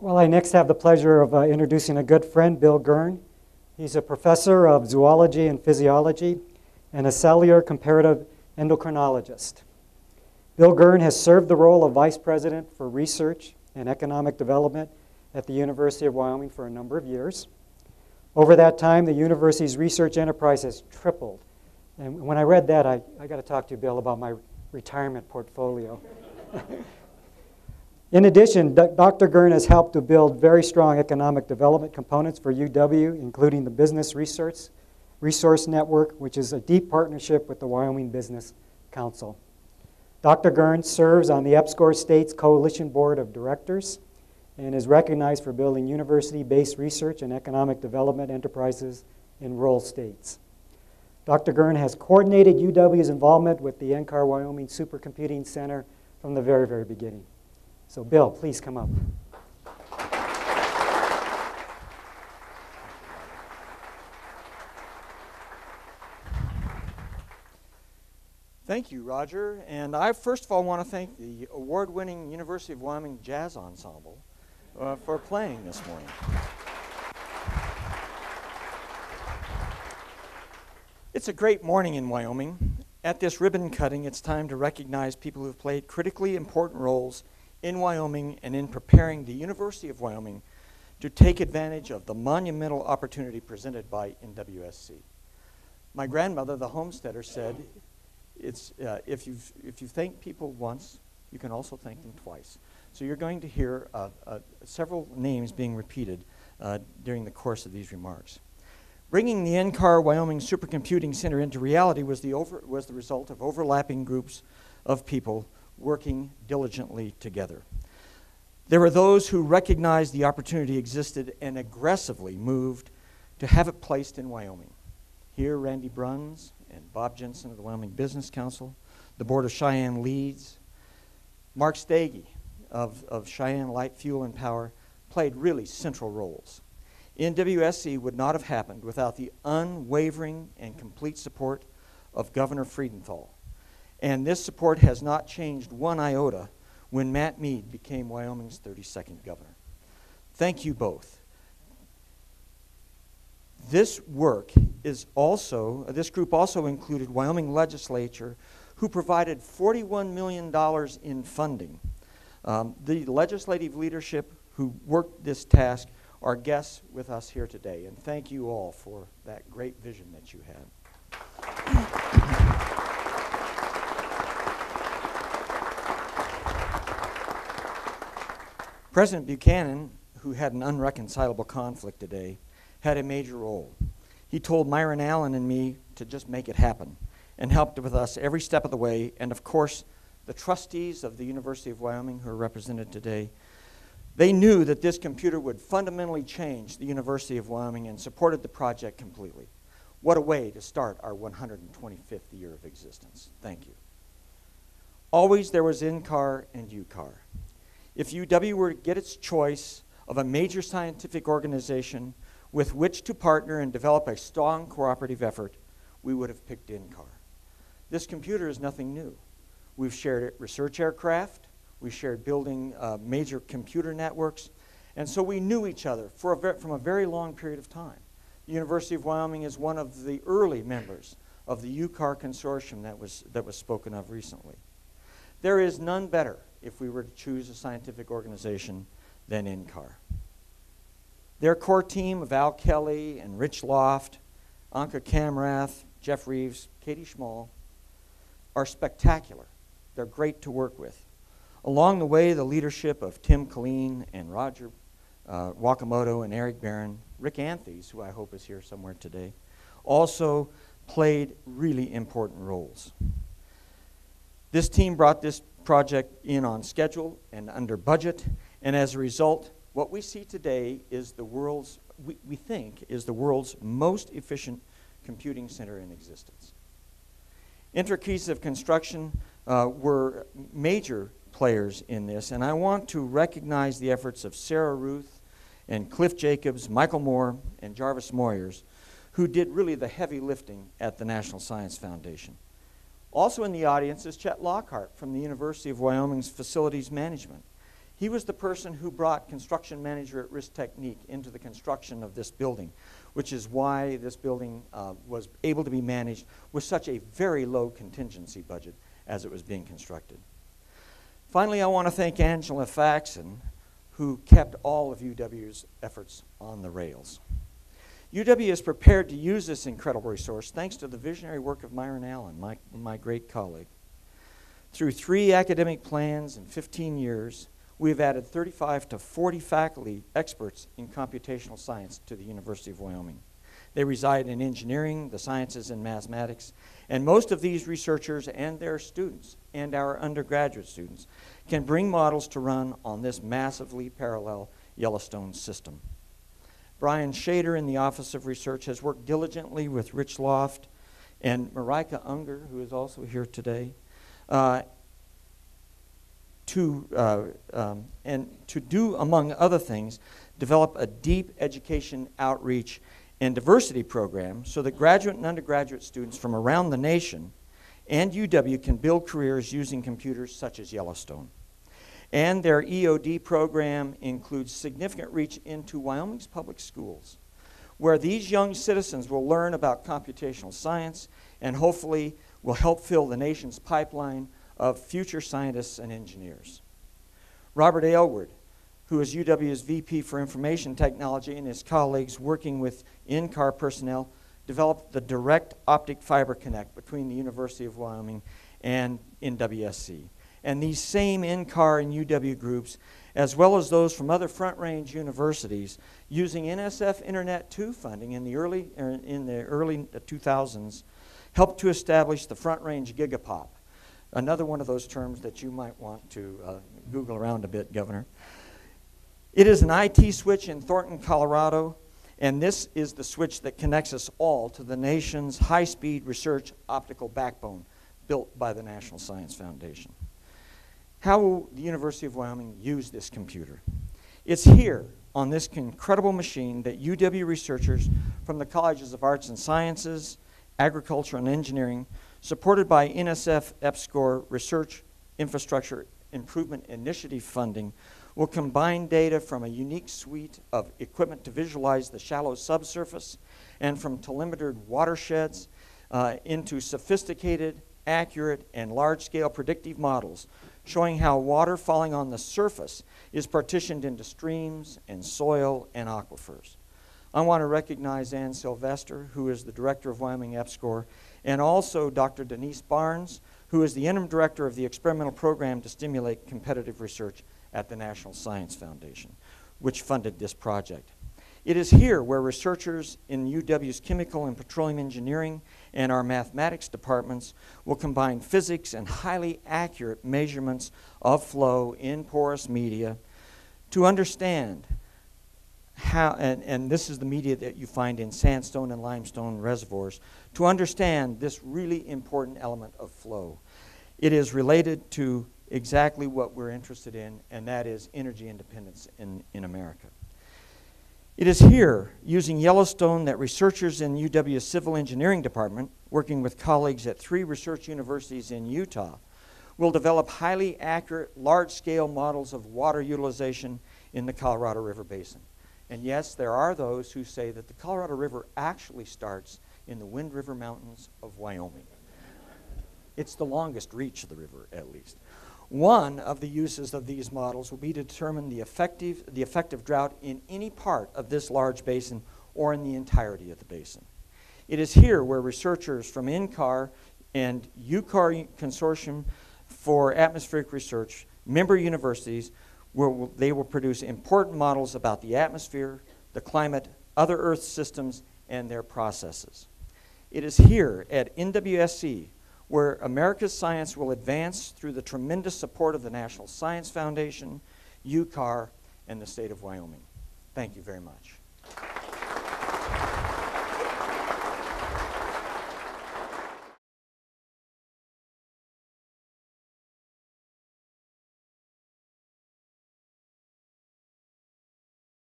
Well, I next have the pleasure of introducing a good friend, Bill Gern. He's a professor of zoology and physiology and a cellular comparative endocrinologist. Bill Gern has served the role of Vice President for Research and Economic Development at the University of Wyoming for a number of years. Over that time, the university's research enterprise has tripled. And when I read that, I got to talk to you, Bill, about my retirement portfolio. In addition, Dr. Gern has helped to build very strong economic development components for UW, including the Business Resource Network, which is a deep partnership with the Wyoming Business Council. Dr. Gern serves on the EPSCoR States Coalition Board of Directors and is recognized for building university-based research and economic development enterprises in rural states. Dr. Gern has coordinated UW's involvement with the NCAR Wyoming Supercomputing Center from the very, very beginning. So Bill, please come up. Thank you, Roger. And I first of all want to thank the award-winning University of Wyoming Jazz Ensemble for playing this morning. It's a great morning in Wyoming. At this ribbon cutting, it's time to recognize people who have played critically important roles in Wyoming and in preparing the University of Wyoming to take advantage of the monumental opportunity presented by NWSC. My grandmother, the homesteader, said, if you thank people once, you can also thank them twice. So you're going to hear several names being repeated during the course of these remarks. Bringing the NCAR Wyoming Supercomputing Center into reality was the result of overlapping groups of people working diligently together. There were those who recognized the opportunity existed and aggressively moved to have it placed in Wyoming. Here, Randy Bruns and Bob Jensen of the Wyoming Business Council, the Board of Cheyenne Leads, Mark Stagey of Cheyenne Light Fuel and Power played really central roles. NWSC would not have happened without the unwavering and complete support of Governor Friedenthal. And this support has not changed one iota when Matt Mead became Wyoming's 32nd governor. Thank you both. This group also included Wyoming legislature who provided $41 million in funding. The legislative leadership who worked this task are guests with us here today, and thank you all for that great vision that you had. President Buchanan, who had an unreconcilable conflict today, had a major role. He told Myron Allen and me to just make it happen and helped with us every step of the way. And of course, the trustees of the University of Wyoming who are represented today, they knew that this computer would fundamentally change the University of Wyoming and supported the project completely. What a way to start our 125th year of existence. Thank you. Always there was NCAR and UCAR. If UW were to get its choice of a major scientific organization with which to partner and develop a strong cooperative effort, we would have picked NCAR. This computer is nothing new. We've shared research aircraft, we shared building major computer networks, and so we knew each other from a very long period of time. The University of Wyoming is one of the early members of the UCAR consortium that was spoken of recently. There is none better if we were to choose a scientific organization than NCAR. Their core team of Al Kelly and Rich Loft, Anka Kamrath, Jeff Reeves, Katie Schmall are spectacular. They're great to work with. Along the way, the leadership of Tim Killeen and Roger Wakimoto and Eric Barron, Rick Anthes, who I hope is here somewhere today, also played really important roles. This team brought this project in on schedule and under budget, and as a result, what we see today is we think is the world's most efficient computing center in existence. Intricacies of construction were major players in this, and I want to recognize the efforts of Sarah Ruth and Cliff Jacobs, Michael Moore, and Jarvis Moyers, who did really the heavy lifting at the National Science Foundation. Also in the audience is Chet Lockhart from the University of Wyoming's Facilities Management. He was the person who brought construction manager at risk technique into the construction of this building, which is why this building was able to be managed with such a very low contingency budget as it was being constructed. Finally, I want to thank Angela Faxon, who kept all of UW's efforts on the rails. UW is prepared to use this incredible resource thanks to the visionary work of Myron Allen, my great colleague. Through 3 academic plans in 15 years, we have added 35 to 40 faculty experts in computational science to the University of Wyoming. They reside in engineering, the sciences, and mathematics, and most of these researchers and their students, and our undergraduate students, can bring models to run on this massively parallel Yellowstone system. Brian Shader in the Office of Research has worked diligently with Rich Loft and Marika Unger, who is also here today, to do, among other things, develop a deep education outreach and diversity program so that graduate and undergraduate students from around the nation and UW can build careers using computers such as Yellowstone. And their EOD program includes significant reach into Wyoming's public schools, where these young citizens will learn about computational science and hopefully will help fill the nation's pipeline of future scientists and engineers. Robert Aylward, who is UW's VP for Information Technology, and his colleagues working with NCAR personnel, developed the direct optic fiber connect between the University of Wyoming and NWSC. And these same NCAR and UW groups, as well as those from other Front Range universities, using NSF Internet 2 funding in the early 2000s, helped to establish the Front Range Gigapop, another one of those terms that you might want to Google around a bit, Governor. It is an IT switch in Thornton, Colorado, and this is the switch that connects us all to the nation's high-speed research optical backbone built by the National Science Foundation. How will the University of Wyoming use this computer? It's here on this incredible machine that UW researchers from the Colleges of Arts and Sciences, Agriculture and Engineering, supported by NSF EPSCoR Research Infrastructure Improvement Initiative funding, will combine data from a unique suite of equipment to visualize the shallow subsurface and from telemetered watersheds into sophisticated, accurate, and large-scale predictive models showing how water falling on the surface is partitioned into streams and soil and aquifers. I want to recognize Ann Sylvester, who is the director of Wyoming EPSCoR, and also Dr. Denise Barnes, who is the interim director of the experimental program to stimulate competitive research at the National Science Foundation, which funded this project. It is here where researchers in UW's chemical and petroleum engineering and our mathematics departments will combine physics and highly accurate measurements of flow in porous media to understand how, and this is the media that you find in sandstone and limestone reservoirs, to understand this really important element of flow. It is related to exactly what we're interested in, and that is energy independence in America. It is here, using Yellowstone, that researchers in UW's Civil Engineering Department, working with colleagues at 3 research universities in Utah, will develop highly accurate, large-scale models of water utilization in the Colorado River Basin. And yes, there are those who say that the Colorado River actually starts in the Wind River Mountains of Wyoming. It's the longest reach of the river, at least. One of the uses of these models will be to determine the effective drought in any part of this large basin or in the entirety of the basin. It is here where researchers from NCAR and UCAR Consortium for Atmospheric Research, member universities, they will produce important models about the atmosphere, the climate, other Earth systems, and their processes. It is here at NWSC where America's science will advance through the tremendous support of the National Science Foundation, UCAR, and the state of Wyoming. Thank you very much.